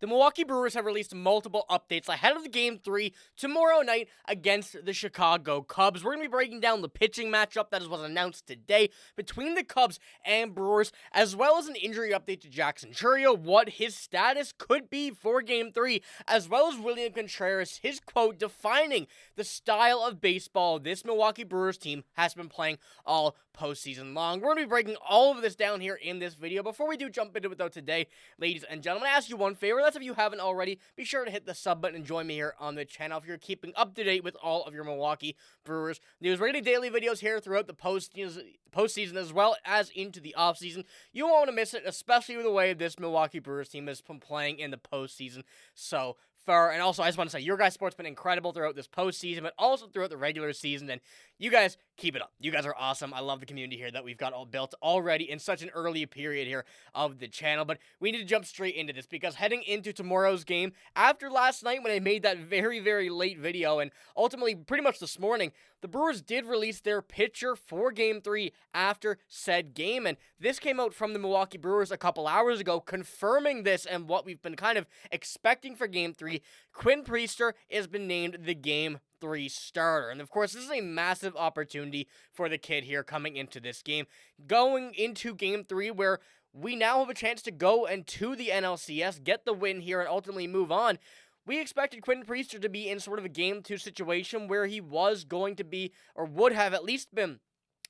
The Milwaukee Brewers have released multiple updates ahead of the Game 3 tomorrow night against the Chicago Cubs. We're going to be breaking down the pitching matchup that was announced today between the Cubs and Brewers, as well as an injury update to Jameson Taillon, what his status could be for Game 3, as well as William Contreras, his quote defining the style of baseball this Milwaukee Brewers team has been playing all postseason long. We're going to be breaking all of this down here in this video. Before we do jump into it though today, ladies and gentlemen, I ask you one favor. That's if you haven't already, be sure to hit the sub button and join me here on the channel if you're keeping up to date with all of your Milwaukee Brewers news. We're getting daily videos here throughout the postseason as well as into the offseason. You won't want to miss it, especially with the way this Milwaukee Brewers team has been playing in the postseason so far. And also, I just want to say, your guys' sport's been incredible throughout this postseason, but also throughout the regular season, and you guys keep it up. You guys are awesome. I love the community here that we've got all built already in such an early period here of the channel, but we need to jump straight into this because heading into tomorrow's game, after last night when I made that very, very late video, and ultimately pretty much this morning, the Brewers did release their pitcher for Game 3 after said game, and this came out from the Milwaukee Brewers a couple hours ago, confirming this and what we've been kind of expecting for Game 3. Quinn Priester has been named the Game 3 starter, and of course, this is a massive opportunity for the kid here coming into this game, going into Game 3 where we now have a chance to go into the NLCS, get the win here, and ultimately move on. We expected Quinn Priester to be in sort of a Game 2 situation where he was going to be, or would have at least been,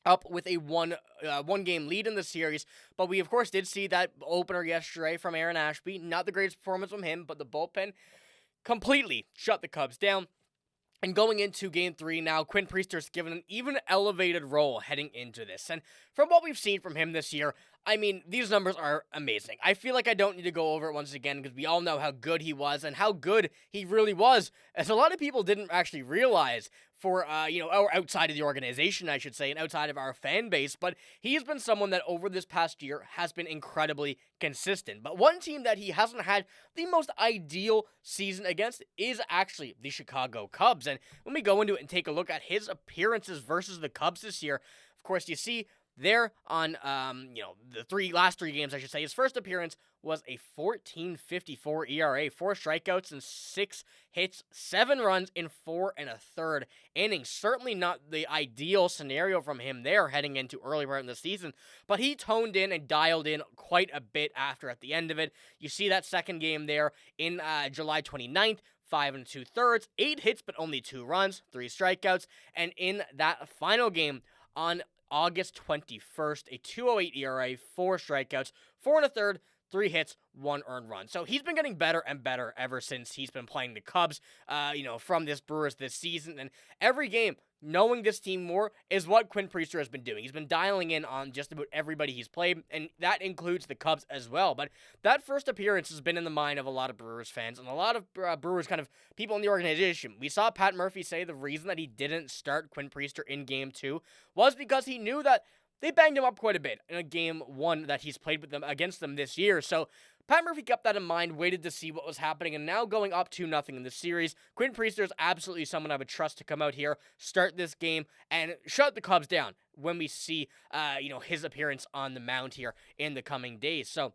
up with a one-game lead in the series, but we, of course, did see that opener yesterday from Aaron Ashby. Not the greatest performance from him, but the bullpen completely shut the Cubs down. And going into Game 3 now, Quinn Priester's given an even elevated role heading into this. And from what we've seen from him this year, I mean, these numbers are amazing. I feel like I don't need to go over it once again because we all know how good he was and how good he really was, as a lot of people didn't actually realize for, or outside of the organization, I should say, and outside of our fan base, but he's been someone that over this past year has been incredibly consistent. But one team that he hasn't had the most ideal season against is actually the Chicago Cubs. And when we go into it and take a look at his appearances versus the Cubs this year, of course, you see there on, the last three games, I should say. His first appearance was a 14.54 ERA, 4 strikeouts and 6 hits, 7 runs in 4 1/3 innings. Certainly not the ideal scenario from him there heading into early part in the season, but he toned in and dialed in quite a bit after at the end of it. You see that second game there in July 29th. 5 2/3, 8 hits but only 2 runs, 3 strikeouts, and in that final game on August 21st, a 2.08 ERA, 4 strikeouts, 4 1/3, 3 hits, 1 earned run. So he's been getting better and better ever since he's been playing the Cubs, from this Brewers this season. And every game, knowing this team more is what Quinn Priester has been doing. He's been dialing in on just about everybody he's played, and that includes the Cubs as well. But that first appearance has been in the mind of a lot of Brewers fans and a lot of Brewers kind of people in the organization. We saw Pat Murphy say the reason that he didn't start Quinn Priester in Game 2 was because he knew that they banged him up quite a bit in a Game 1 that he's played with them against them this year. So Pat Murphy kept that in mind, waited to see what was happening, and now going up 2-0 in the series, Quinn Priester is absolutely someone I would trust to come out here, start this game, and shut the Cubs down when we see, his appearance on the mound here in the coming days. So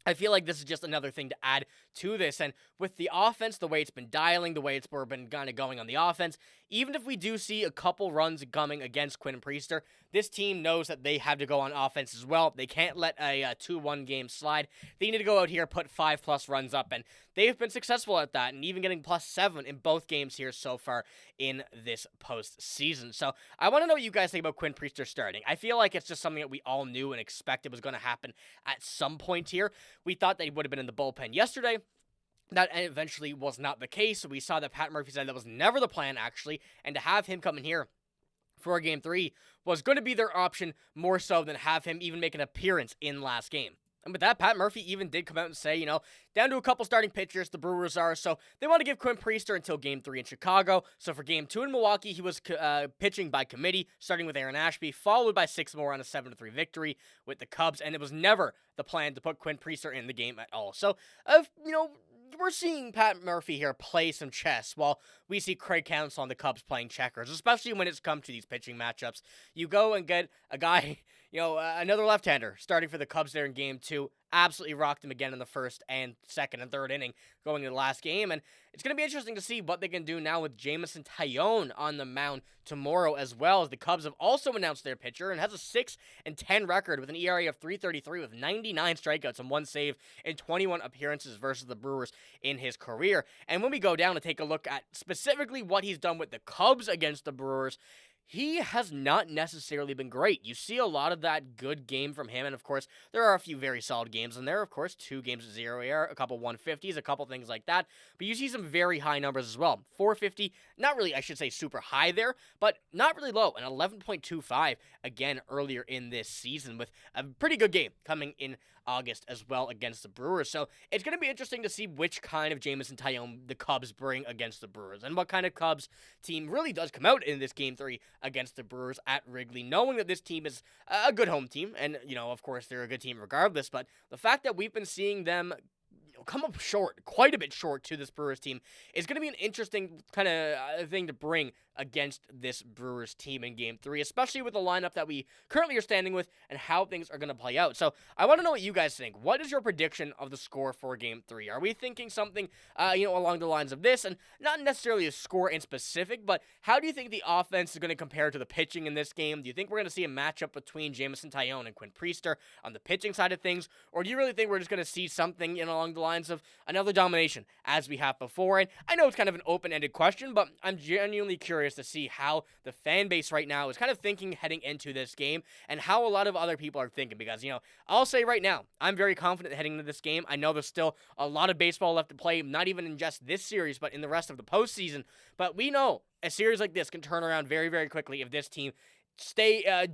I feel like this is just another thing to add to this, and with the offense, the way it's been dialing, the way it's been kind of going on the offense, even if we do see a couple runs coming against Quinn Priester, this team knows that they have to go on offense as well. They can't let a 2-1 game slide. They need to go out here, put 5+ runs up, and they've been successful at that, and even getting +7 in both games here so far in this postseason. So I want to know what you guys think about Quinn Priester starting. I feel like it's just something that we all knew and expected was going to happen at some point here. We thought that he would have been in the bullpen yesterday. That eventually was not the case. We saw that Pat Murphy said that was never the plan, actually, and to have him come in here for Game 3 was going to be their option more so than have him even make an appearance in last game. And with that, Pat Murphy even did come out and say, down to a couple starting pitchers, the Brewers are, so they want to give Quinn Priester until Game 3 in Chicago. So for Game 2 in Milwaukee, he was pitching by committee, starting with Aaron Ashby, followed by 6 more on a 7-3 victory with the Cubs, and it was never the plan to put Quinn Priester in the game at all. So, we're seeing Pat Murphy here play some chess while we see Craig Counsell on the Cubs playing checkers, especially when it's come to these pitching matchups. You go and get a guy, Another left-hander starting for the Cubs there in game 2. Absolutely rocked him again in the first and second and third inning going into the last game. And it's going to be interesting to see what they can do now with Jameson Taillon on the mound tomorrow, as well, as the Cubs have also announced their pitcher and has a 6-10 record with an ERA of 3.33 with 99 strikeouts and 1 save in 21 appearances versus the Brewers in his career. And when we go down to take a look at specifically what he's done with the Cubs against the Brewers, he has not necessarily been great. You see a lot of that good game from him, and of course, there are a few very solid games in there. Of course, 2 games of 0 ERA, a couple 150s, a couple things like that. But you see some very high numbers as well. 450, not really, I should say, super high there, but not really low. An 11.25 again earlier in this season with a pretty good game coming in August as well against the Brewers. So it's going to be interesting to see which kind of Jameson Taillon the Cubs bring against the Brewers and what kind of Cubs team really does come out in this game 3 against the Brewers at Wrigley, knowing that this team is a good home team. And, of course, they're a good team regardless. But the fact that we've been seeing them come up short, quite a bit short to this Brewers team, is going to be an interesting kind of thing to bring against this Brewers team in Game 3, especially with the lineup that we currently are standing with and how things are going to play out. So I want to know what you guys think. What is your prediction of the score for Game 3? Are we thinking something, along the lines of this, and not necessarily a score in specific, but how do you think the offense is going to compare to the pitching in this game? Do you think we're going to see a matchup between Jameson Taillon and Quinn Priester on the pitching side of things, or do you really think we're just going to see something along the lines of another domination as we have before? And I know it's kind of an open-ended question, but I'm genuinely curious to see how the fan base right now is kind of thinking heading into this game and how a lot of other people are thinking, because, I'll say right now, I'm very confident heading into this game. I know there's still a lot of baseball left to play, not even in just this series, but in the rest of the postseason. But we know a series like this can turn around very, very quickly if this team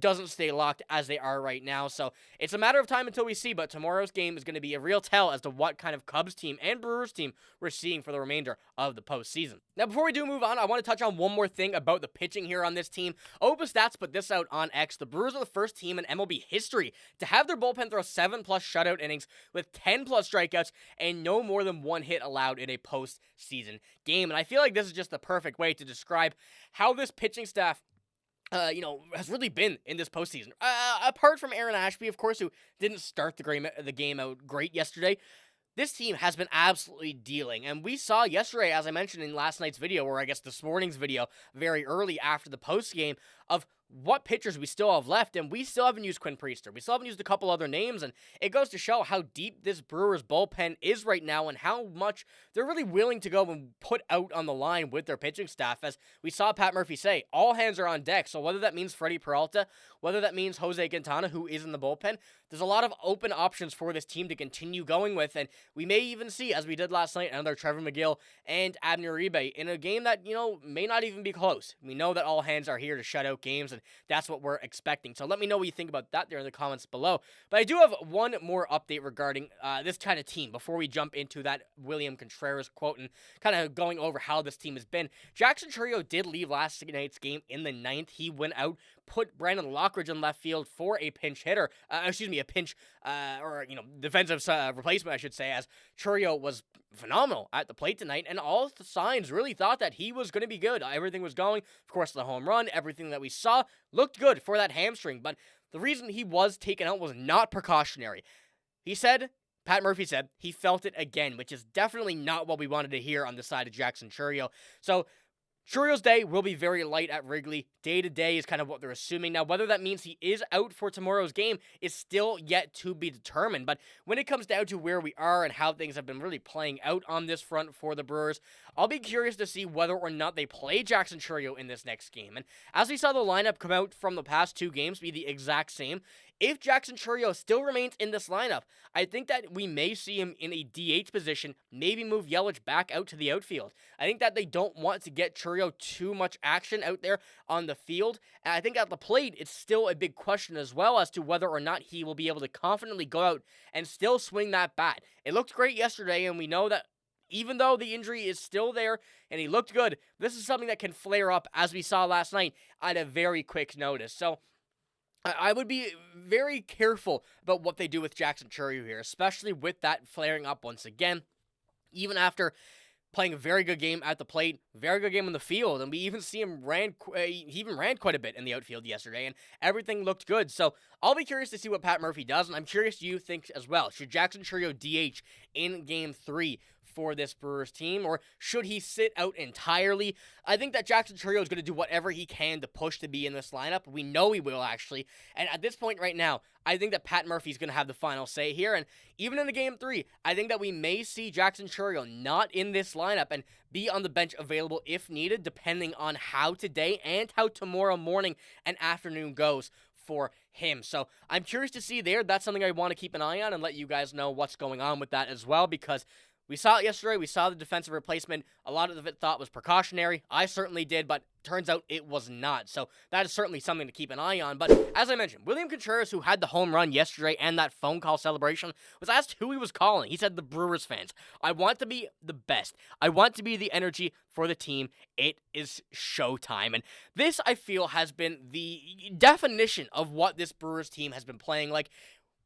doesn't stay locked as they are right now. So it's a matter of time until we see, but tomorrow's game is going to be a real tell as to what kind of Cubs team and Brewers team we're seeing for the remainder of the postseason. Now, before we do move on, I want to touch on one more thing about the pitching here on this team. Opa Stats put this out on X. The Brewers are the first team in MLB history to have their bullpen throw 7+ shutout innings with 10+ strikeouts and no more than 1 hit allowed in a postseason game. And I feel like this is just the perfect way to describe how this pitching staff has really been in this postseason. Apart from Aaron Ashby, of course, who didn't start the game out great yesterday, this team has been absolutely dealing. And we saw yesterday, as I mentioned in last night's video, or I guess this morning's video, very early after the postgame, of what pitchers we still have left, and we still haven't used Quinn Priester. We still haven't used a couple other names, and it goes to show how deep this Brewers bullpen is right now and how much they're really willing to go and put out on the line with their pitching staff. As we saw Pat Murphy say, all hands are on deck. So whether that means Freddy Peralta, whether that means Jose Quintana, who is in the bullpen, there's a lot of open options for this team to continue going with, and we may even see, as we did last night, another Trevor McGill and Abner Uribe in a game that, may not even be close. We know that all hands are here to shut out games, and that's what we're expecting. So let me know what you think about that there in the comments below. But I do have one more update regarding this kind of team before we jump into that William Contreras quote and kind of going over how this team has been. Jackson Chourio did leave last night's game in the 9th. He went out, put Brandon Lockridge in left field for a pinch hitter. A pinch defensive replacement, I should say, as Chourio was phenomenal at the plate tonight, and all the signs really thought that he was going to be good. Everything was going. Of course, the home run, everything that we saw looked good for that hamstring, but the reason he was taken out was not precautionary. Pat Murphy said, he felt it again, which is definitely not what we wanted to hear on the side of Jackson Chourio. So Chourio's day will be very light at Wrigley. Day-to-day is kind of what they're assuming. Now, whether that means he is out for tomorrow's game is still yet to be determined. But when it comes down to where we are and how things have been really playing out on this front for the Brewers, I'll be curious to see whether or not they play Jackson Chourio in this next game. And as we saw the lineup come out from the past 2 games be the exact same, if Jackson Chourio still remains in this lineup, I think that we may see him in a DH position, maybe move Yelich back out to the outfield. I think that they don't want to get Chourio too much action out there on the field, and I think at the plate, it's still a big question as well as to whether or not he will be able to confidently go out and still swing that bat. It looked great yesterday, and we know that even though the injury is still there and he looked good, this is something that can flare up, as we saw last night, at a very quick notice. So I would be very careful about what they do with Jackson Chourio here, especially with that flaring up once again. Even after playing a very good game at the plate, very good game on the field, and we even see him he even ran quite a bit in the outfield yesterday, and everything looked good. So I'll be curious to see what Pat Murphy does, and I'm curious you think as well. Should Jackson Chourio DH in Game 3 for this Brewers team, or should he sit out entirely? I think that Jackson Chourio is going to do whatever he can to push to be in this lineup. We know he will, actually, and at this point right now, I think that Pat Murphy's going to have the final say here, and even in the Game 3, I think that we may see Jackson Chourio not in this lineup and be on the bench available if needed, depending on how today and how tomorrow morning and afternoon goes for him. So I'm curious to see there. That's something I want to keep an eye on and let you guys know what's going on with that as well, because we saw it yesterday. We saw the defensive replacement. A lot of it thought was precautionary. I certainly did, but turns out it was not. So that is certainly something to keep an eye on. But as I mentioned, William Contreras, who had the home run yesterday and that phone call celebration, was asked who he was calling. He said the Brewers fans. I want to be the best. I want to be the energy for the team. It is showtime. And this, I feel, has been the definition of what this Brewers team has been playing like.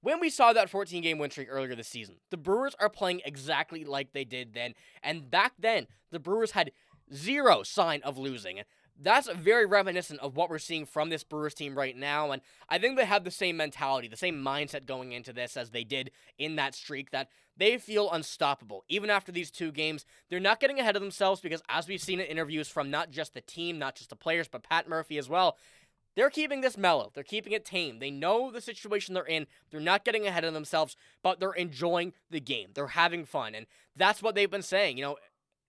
When we saw that 14-game win streak earlier this season, the Brewers are playing exactly like they did then. And back then, the Brewers had zero sign of losing. That's very reminiscent of what we're seeing from this Brewers team right now. And I think they have the same mentality, the same mindset going into this as they did in that streak, that they feel unstoppable. Even after these 2 games, they're not getting ahead of themselves because, as we've seen in interviews from not just the team, not just the players, but Pat Murphy as well, they're keeping this mellow. They're keeping it tame. They know the situation they're in. They're not getting ahead of themselves, but they're enjoying the game. They're having fun, and that's what they've been saying.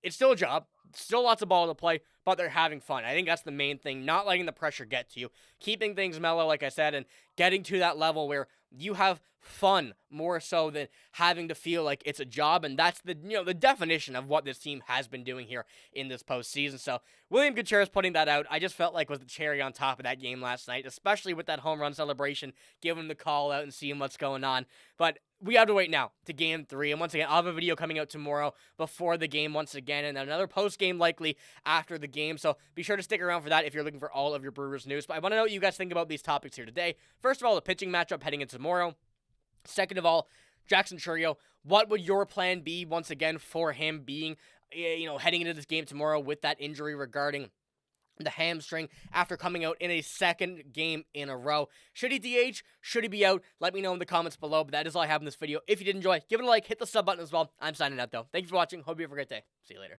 It's still a job. Still lots of ball to play, but they're having fun. I think that's the main thing, not letting the pressure get to you. Keeping things mellow, like I said, and getting to that level where you have fun more so than having to feel like it's a job, and that's the definition of what this team has been doing here in this postseason. So William Contreras putting that out, I just felt like was the cherry on top of that game last night, especially with that home run celebration, giving the call out and seeing what's going on. But we have to wait now to Game 3, and once again, I'll have a video coming out tomorrow before the game once again, and another post-game likely after the game, so be sure to stick around for that if you're looking for all of your Brewers news. But I want to know what you guys think about these topics here today. First of all, the pitching matchup heading into tomorrow. Second of all, Jackson Chourio, what would your plan be once again for him being, heading into this game tomorrow with that injury regarding the hamstring after coming out in a second game in a row? Should he DH? Should he be out? Let me know in the comments below, but that is all I have in this video. If you did enjoy, give it a like, hit the sub button as well. I'm signing out though. Thank you for watching. Hope you have a great day. See you later.